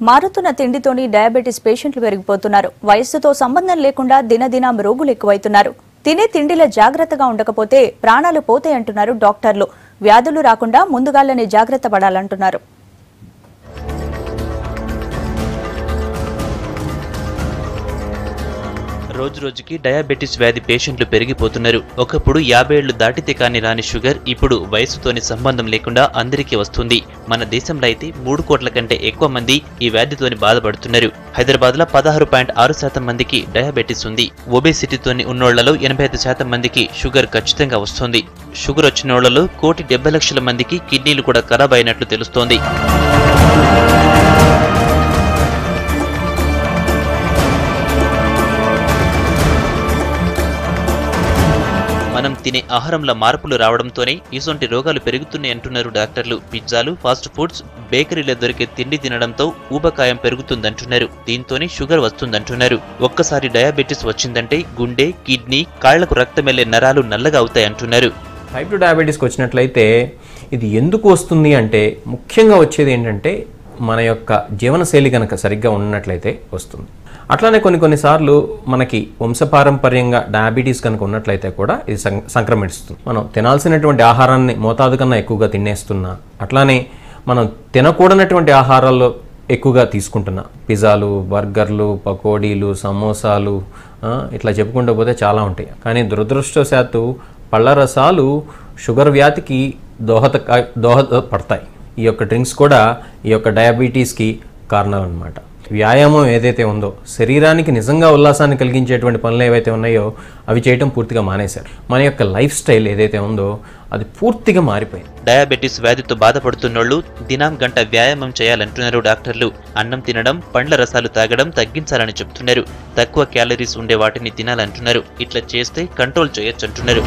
మారుతున్న తిండితోని డయాబెటిస్ పేషెంట్లు పెరిగిపోతున్నారు. వయస్సుతో సంబంధం లేకుండా దినదినం రోగులు ఎక్కువైతున్నారు. తినే తిండిలో జాగ్రత్తగా ఉండకపోతే ప్రాణాలు పోతాయంటున్నారు డాక్టర్లు. వ్యాధులు రాకుండా ముందుగానే జాగ్రత్త పడాలంటున్నారు. రోజు రోజుకి డయాబెటిస్ వ్యాధి పేషెంట్లు పెరిగిపోతున్నారు. ఒకప్పుడు 50 ఏళ్లు దాటితే కాని రాని షుగర్ ఇప్పుడు వయసుతోని సంబంధం లేకుండా అందరికీ వస్తుంది. మన దేశంలో అయితే 3 కోట్ల కంటే ఎక్కువ మంది ఈ వ్యాధితోని బాధపడుతున్నారు. హైదరాబాద్ లో 16.6% మందికి డయాబెటిస్ ఉంది. ఒబేసిటీతోని ఉన్నోళ్లలో 85% మందికి షుగర్ ఖచ్చితంగా వస్తుంది. షుగర్ వచ్చినోళ్లలో 1,70,00,000 మందికి కిడ్నీలు కూడా ఖరాబ్ అయినట్లు తెలుస్తోంది. మనం తినే ఆహారంలో మార్పులు రావడంతోనే ఇటువంటి రోగాలు పెరుగుతున్నాయి అంటున్నారు డాక్టర్లు. పిజ్జాలు, ఫాస్ట్ ఫుడ్స్, బేకరీలో దొరికే తిండి తినడంతో ఊబకాయం పెరుగుతుందంటున్నారు. దీంతోనే షుగర్ వస్తుందంటున్నారు. ఒక్కసారి డయాబెటిస్ వచ్చిందంటే గుండె, కిడ్నీ, కాళ్లకు రక్తం వెళ్లే నరాలు నల్లగా అవుతాయంటున్నారు. టైప్ 2 డయాబెటీస్కి వచ్చినట్లయితే ఇది ఎందుకు వస్తుంది అంటే ముఖ్యంగా వచ్చేది ఏంటంటే మన యొక్క జీవనశైలి కనుక సరిగ్గా ఉన్నట్లయితే వస్తుంది. అట్లానే కొన్నిసార్లు మనకి వంశపారంపర్యంగా డయాబెటీస్ కనుక ఉన్నట్లయితే కూడా ఇది సంక్రమిస్తుంది. మనం తినాల్సినటువంటి ఆహారాన్ని మోతాదు కన్నా ఎక్కువగా తినేస్తున్నా, అట్లానే మనం తినకూడనటువంటి ఆహారాల్లో ఎక్కువగా తీసుకుంటున్నా, పిజ్జాలు, బర్గర్లు, పకోడీలు, సమోసాలు, ఇట్లా చెప్పుకుంటూ పోతే చాలా ఉంటాయి. కానీ దురదృష్టవశాత్తు పళ్ళ రసాలు షుగర్ వ్యాధికి దోహదపడతాయి. ఈ యొక్క డ్రింక్స్ కూడా ఈ యొక్క డయాబెటీస్కి కారణాలు అన్నమాట. వ్యాయామం ఏదైతే ఉందో, శరీరానికి నిజంగా ఉల్లాసాన్ని కలిగించేటువంటి పనులు ఏవైతే ఉన్నాయో అవి చేయటం పూర్తిగా మానేశారు. మన యొక్క లైఫ్ స్టైల్ ఏదైతే ఉందో అది పూర్తిగా మారిపోయింది. డయాబెటిస్ వ్యాధితో బాధపడుతున్నోళ్లు దినం గంట వ్యాయామం చేయాలంటున్నారు డాక్టర్లు. అన్నం తినడం, పండ్ల రసాలు తాగడం తగ్గించాలని చెప్తున్నారు. తక్కువ క్యాలరీస్ ఉండే వాటిని తినాలంటున్నారు. ఇట్లా చేస్తే కంట్రోల్ చేయొచ్చంటున్నారు.